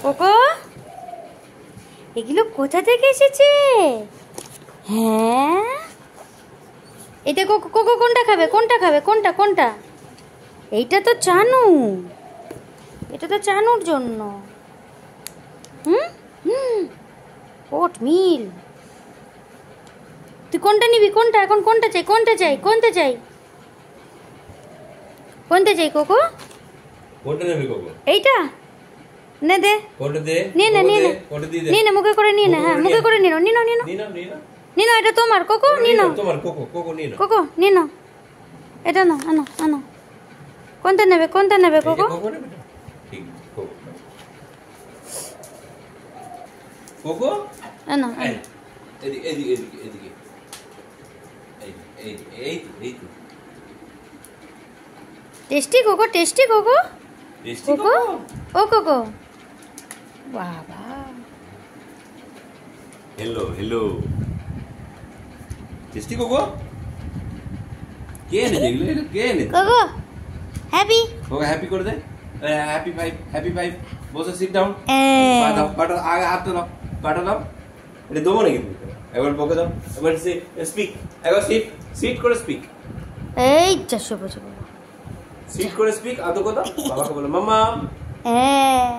Cocoa এগুলো কোথা থেকে এসেছে? হ্যাঁ এটা কোকো কোকো কোনটা খাবে কোনটা খাবে কোনটা কোনটা? এইটা তো চানু, এটা তো চানুর জন্য। হুম হুম ওট মিল। তুই কোনটা নিবি কোনটা এখন কোনটা চাই কোনটা চাই কোনটা চাই কোনটা চাই কোকো? কোনটা নেবে কোকো? এইটা নে দে কোনটা দে নিয়ে নে নিয়ে নে কোনটা দিয়ে দে নিয়ে নে মুখে করে নিয়ে নে। হ্যাঁ মুখে করে নিনো নিনো নিনো নিনা নিনা নিনো এটা তোমার কোকো নিনো তোমার কোকো কোকো নিনা কোকো নিনো এটা না আনো আনো কোনটা নেবে কোকো? কোকো নেবে ঠিক কোকো কোকো আনো এদিকে এদিকে এদিকে এদিকে এই এই এই টেস্টি কোকো টেস্টি কোকো ও কোকো বাবা हेलो टेस्टी कोको কে এনে দেখলে কে এনে কোকো হ্যাপি কোকো হ্যাপি করে দে হ্যাপি ফাইভ বসে সিট ডাউন পাটা আগে হাত দাও পাটা দাও এটা দেবো নাকি একবার বকে দাও একবার স্পিক একবার সিট করে স্পিক এই চারশো বছর সিট করে স্পিক আদৌ কথা বাবাকে বলো মাম্মা হ্যাঁ